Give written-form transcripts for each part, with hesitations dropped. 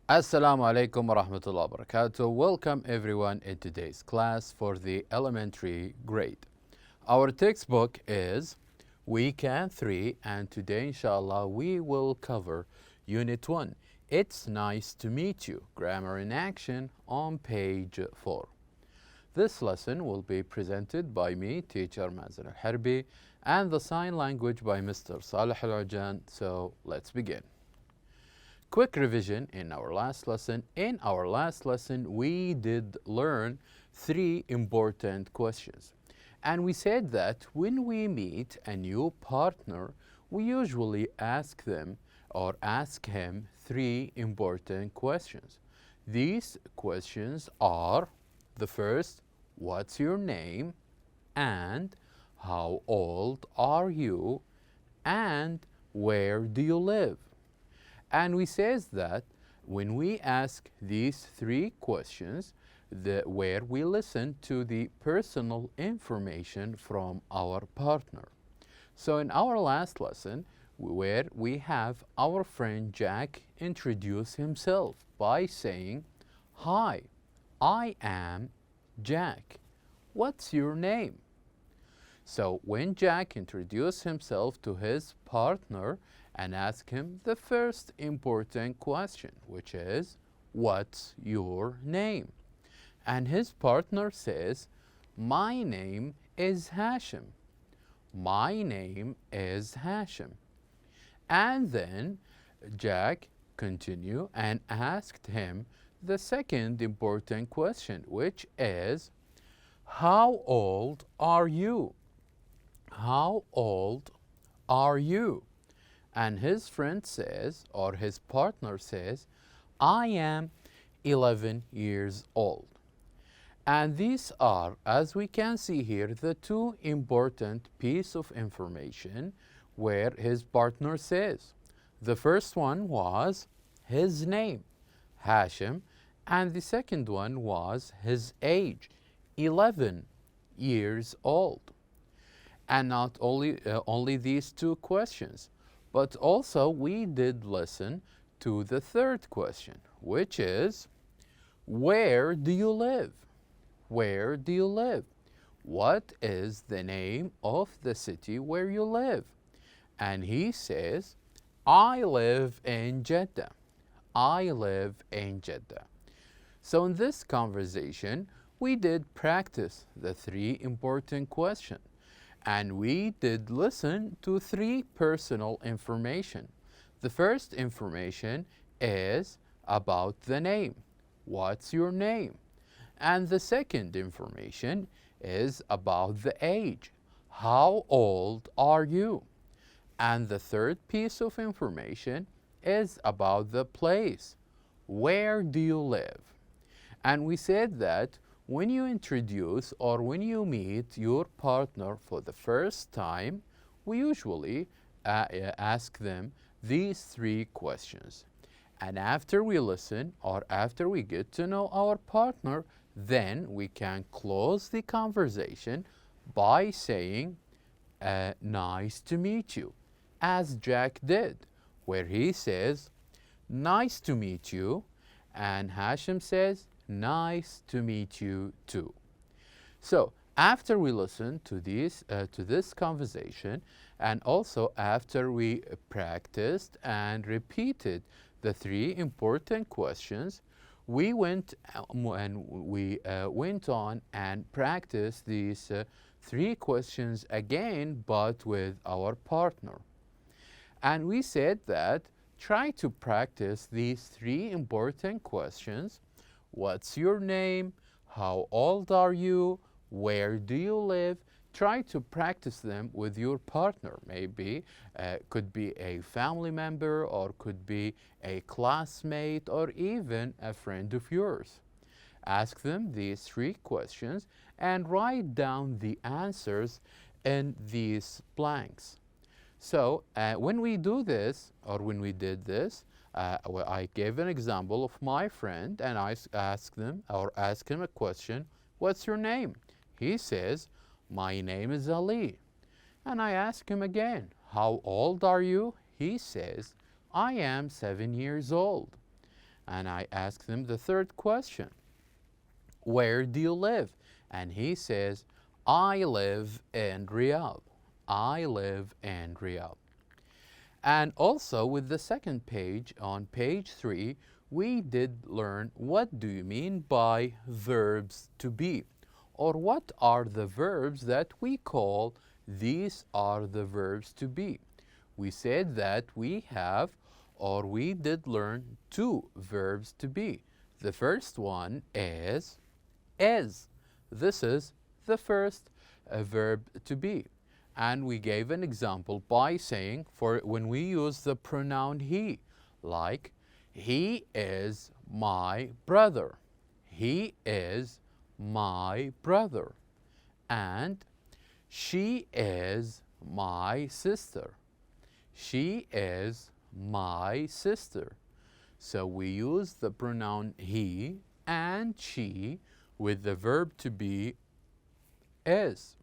Assalamu alaikum wa rahmatullahi wa barakatuh. Welcome everyone in today's class for the elementary grade. Our textbook is Weekend 3 and today inshallah we will cover Unit 1. It's nice to meet you. Grammar in action on page 4. This lesson will be presented by me, teacher Mazen al-Harbi, and the sign language by Mr. Salih al-Ujan. So let's begin. Quick revision in our last lesson. In our last lesson, we did learn 3 important questions. And we said that when we meet a new partner, we usually ask them or ask him 3 important questions. These questions are the first, what's your name? And how old are you? And where do you live? And we says that when we ask these 3 questions, where we listen to the personal information from our partner. So in our last lesson, where we have our friend Jack introduce himself by saying, "Hi, I am Jack. What's your name?" So when Jack introduced himself to his partner and asked him the first important question, which is, "What's your name?" And his partner says, "My name is Hashim. My name is Hashim." And then Jack continued and asked him the second important question, which is, "How old are you? How old are you?" And his friend says, or his partner says, "I am 11 years old." And these are, as we can see here, the 2 important pieces of information where his partner says. The first one was his name, Hashim, and the second one was his age, 11 years old. And not only these 2 questions, but also we did listen to the third question, which is, where do you live? Where do you live? What is the name of the city where you live? And he says, "I live in Jeddah. I live in Jeddah." So in this conversation, we did practice the 3 important questions. And we did listen to 3 personal information. The first information is about the name. What's your name? And the second information is about the age. How old are you? And the third piece of information is about the place. Where do you live? And we said that when you introduce or when you meet your partner for the first time, we usually ask them these 3 questions. And after we listen or after we get to know our partner, then we can close the conversation by saying, "Nice to meet you," as Jack did, where he says, "Nice to meet you," and Hashim says, "Nice to meet you too." So after we listen to this conversation, and also after we practiced and repeated the 3 important questions, we went on and practiced these 3 questions again, but with our partner. And we said that try to practice these 3 important questions. What's your name? How old are you? Where do you live? Try to practice them with your partner. Maybe could be a family member or could be a classmate or even a friend of yours. Ask them these 3 questions and write down the answers in these blanks. So when we do this, or when we did this, I gave an example of my friend and I asked him a question, "What's your name?" He says, "My name is Ali." And I ask him again, "How old are you?" He says, "I am 7 years old." And I asked him the third question. Where do you live? And he says, I live in Riyadh. I live in Riyadh. And also with the second page, on page 3, we did learn what do you mean by verbs to be, or what are the verbs that we call these are the verbs to be. We said that we have, or we did learn 2 verbs to be. The first one is. This is the first verb to be. And we gave an example by saying, for when we use the pronoun he, like, he is my brother. He is my brother. And she is my sister. She is my sister. So we use the pronoun he and she with the verb to be is.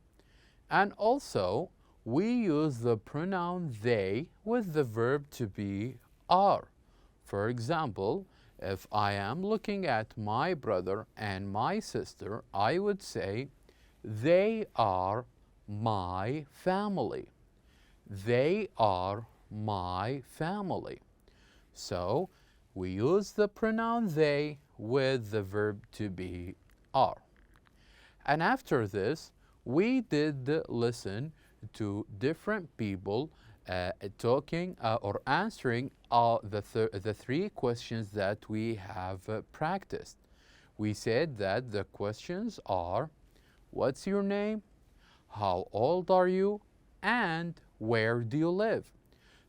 And also, we use the pronoun they with the verb to be are. For example, if I am looking at my brother and my sister, I would say, they are my family. They are my family. So, we use the pronoun they with the verb to be are. And after this, we did listen to different people talking or answering the 3 questions that we have practiced. We said that the questions are, what's your name? How old are you? And where do you live?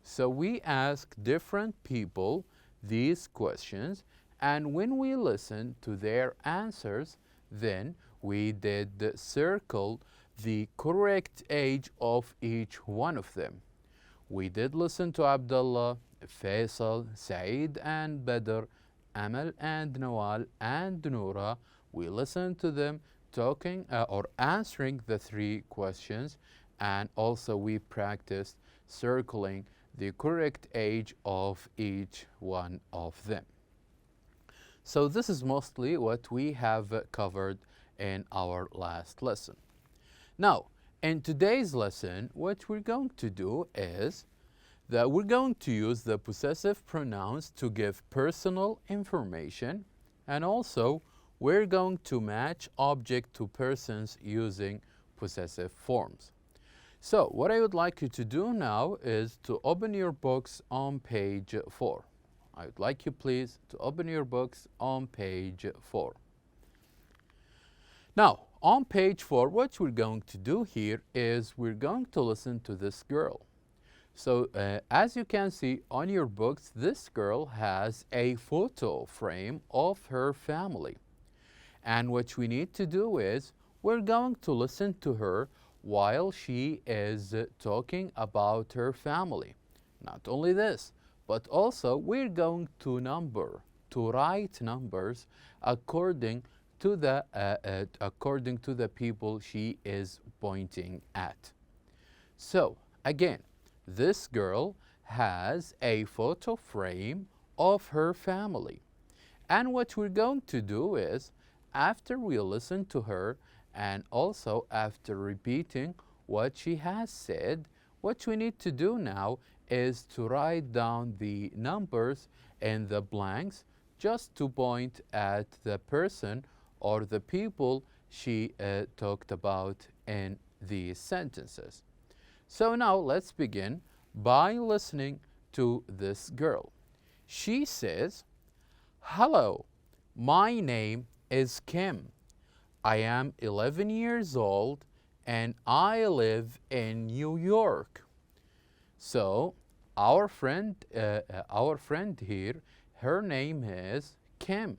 So we ask different people these questions, and when we listen to their answers, then we did circle the correct age of each one of them. We did listen to Abdullah, Faisal, Saeed and Badr, Amal and Nawal and Noura. We listened to them talking or answering the 3 questions, and also we practiced circling the correct age of each one of them. So this is mostly what we have covered in our last lesson. Now, in today's lesson, what we're going to do is that we're going to use the possessive pronouns to give personal information, and also we're going to match object to persons using possessive forms. So what I would like you to do now is to open your books on page 4. I would like you please to open your books on page 4. Now, on page 4, what we're going to do here is we're going to listen to this girl. So as you can see on your books, this girl has a photo frame of her family. And what we need to do is we're going to listen to her while she is talking about her family. Not only this, but also we're going to write numbers according to the people she is pointing at. So again, this girl has a photo frame of her family. And what we're going to do is, after we listen to her and also after repeating what she has said, what we need to do now is to write down the numbers in the blanks just to point at the person or the people she talked about in these sentences. So now let's begin by listening to this girl. She says, "Hello, my name is Kim. I am 11 years old and I live in New York." So our friend here, her name is Kim.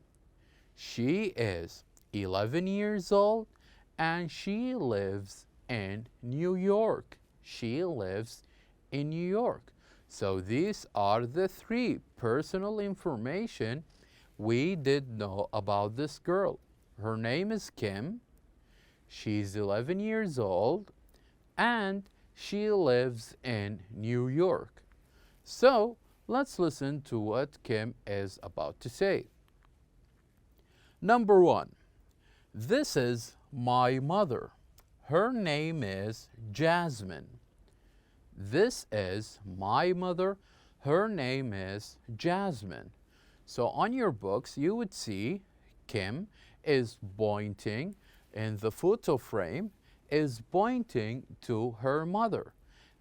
She is 11 years old and she lives in New York. She lives in New York. So these are the 3 personal information we did know about this girl. Her name is Kim. She's 11 years old and she lives in New York. So Let's listen to what Kim is about to say. Number 1. This is my mother. Her name is Jasmine. This is my mother. Her name is Jasmine. So on your books, you would see Kim is pointing in the photo frame, is pointing to her mother.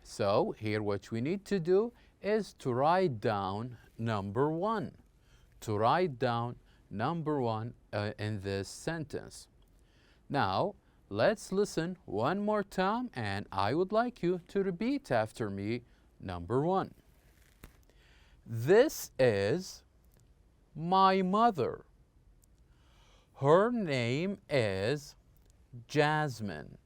So here what we need to do is to write down number 1. To write down number 1 in this sentence. Now, let's listen one more time, and I would like you to repeat after me number 1. This is my mother. Her name is Jasmine.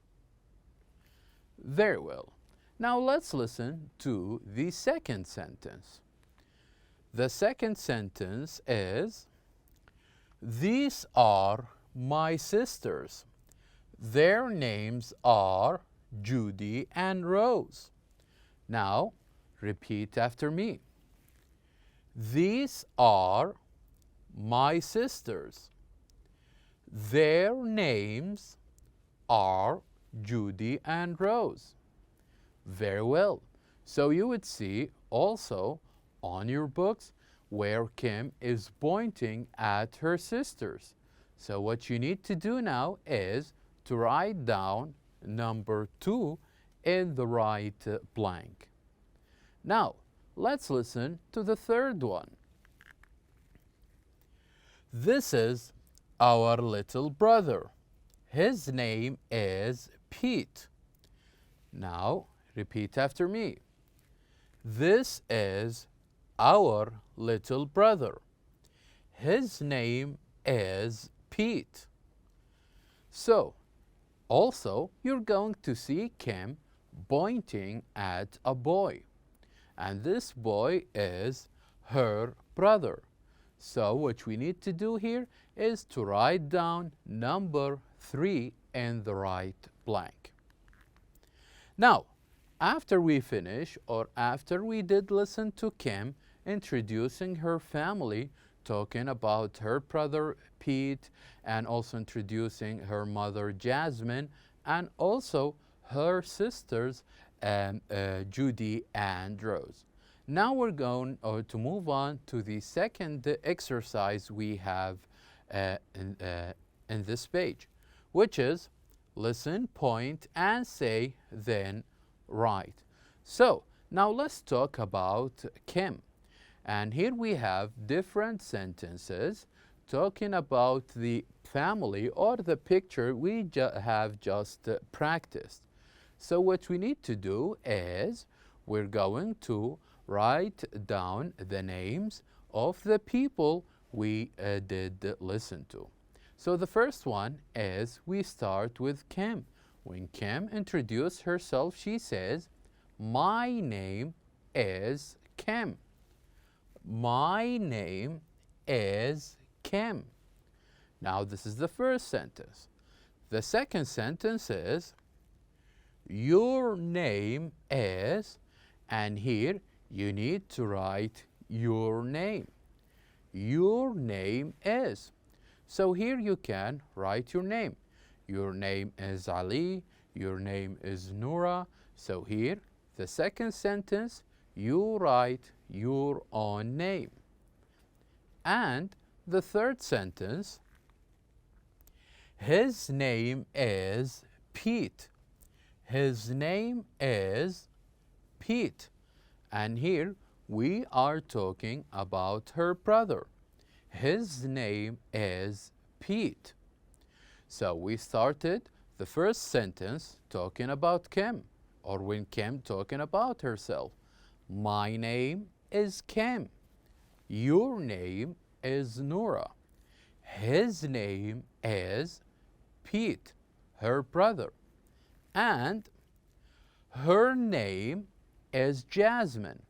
Very well. Now let's listen to the second sentence. The second sentence is, these are my sisters. Their names are Judy and Rose. Now, repeat after me. These are my sisters. Their names are Judy and Rose. Very well. So you would see also on your books where Kim is pointing at her sisters. So what you need to do now is to write down number 2 in the right blank. Now, let's listen to the third one. This is our little brother. His name is Pete. Now, repeat after me. This is our little brother. His name is Pete. So, also, you're going to see Kim pointing at a boy. And this boy is her brother. So, what we need to do here is to write down number 3 in the right blank. Now, after we finish, or after we did listen to Kim introducing her family, talking about her brother Pete, and also introducing her mother Jasmine, and also her sisters Judy and Rose. Now we're going to move on to the second exercise we have in this page, which is listen, point, and say, then write. So now let's talk about Kim. And here we have different sentences talking about the family or the picture we have just practiced. So what we need to do is we're going to write down the names of the people we did listen to. So the first one is we start with Kim. When Kim introduced herself, she says, my name is Kim. My name is Kim. Now this is the first sentence. The second sentence is, your name is, and here you need to write your name. Your name is. So here you can write your name. Your name is Ali. Your name is Noura. So here, the second sentence, you write your own name. And the third sentence, his name is Pete. His name is Pete. And here we are talking about her brother. His name is Pete. So we started the first sentence talking about Kim, or when Kim talking about herself. My name is Kim. Your name is Noura. His name is Pete, her brother. And her name is Jasmine,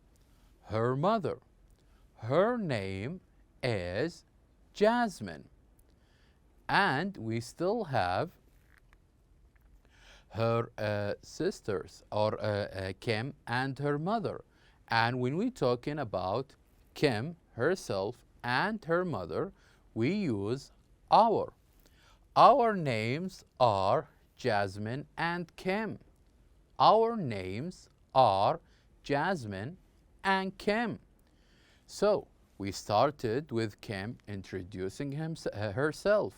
her mother. Her name is Jasmine. And we still have her sisters, or Kim and her mother. And when we're talking about Kim herself and her mother, we use our. Our names are Jasmine and Kim. Our names are Jasmine and Kim. So we started with Kim introducing herself.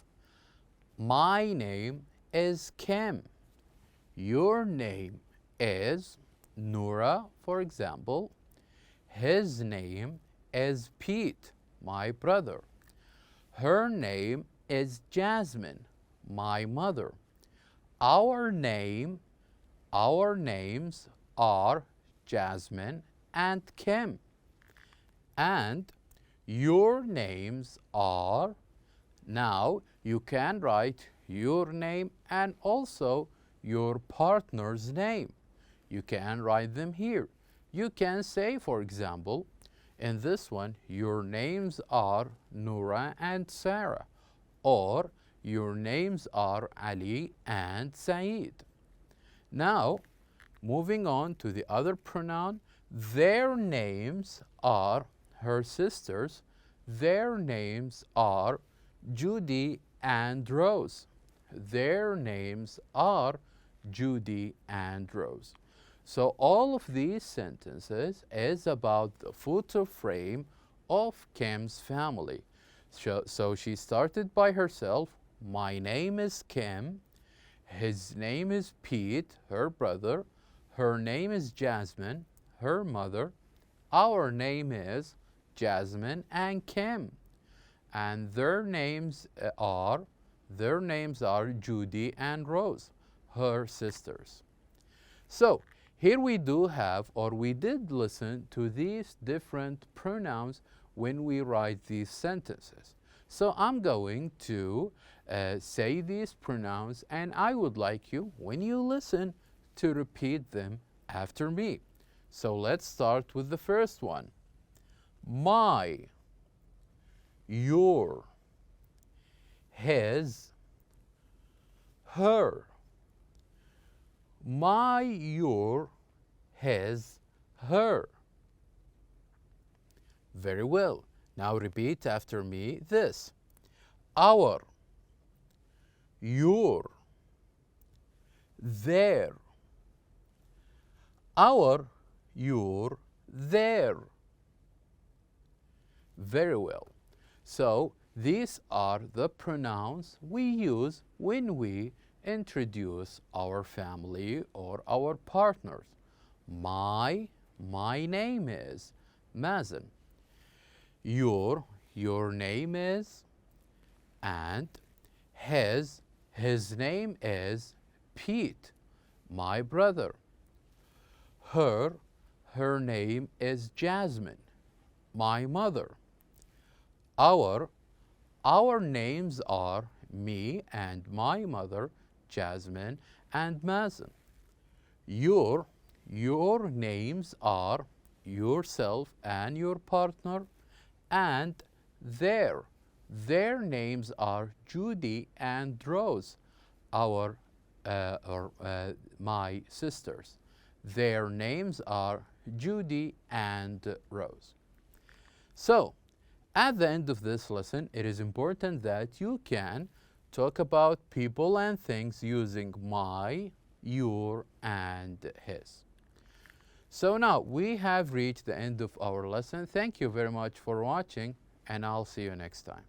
My name is Kim. Your name is Nura, for example. His name is Pete, my brother. Her name is Jasmine, my mother. Our names are Jasmine and Kim. And your names are, now you can write your name and also your partner's name. You can write them here. You can say, for example, in this one, your names are Nura and Sarah, or your names are Ali and Saeed. Now, moving on to the other pronoun, their names are her sisters. Their names are Judy and Rose. Their names are Judy and Rose. So all of these sentences is about the photo frame of Kim's family. So she started by herself. My name is Kim. His name is Pete, her brother. Her name is Jasmine, her mother. Our name is Jasmine and Kim. And their names are Judy and Rose, her sisters. So here we do have, or we did listen to these different pronouns when we write these sentences. So I'm going to say these pronouns, and I would like you, when you listen, to repeat them after me. So let's start with the first one. My, your, his, her. My, your, his, her. Very well. Now repeat after me this. Our, your, their. Our, your, their. Very well. So these are the pronouns we use when we introduce our family or our partners. My name is Mazen. Your name is, and his name is Pete, my brother. Her name is Jasmine, my mother. Our names are me and my mother, Jasmine and Mazen. Your names are yourself and your partner, and their names are Judy and Rose, my sisters. Their names are Judy and Rose. So, at the end of this lesson, it is important that you can talk about people and things using my, your, and his. So now we have reached the end of our lesson. Thank you very much for watching, and I'll see you next time.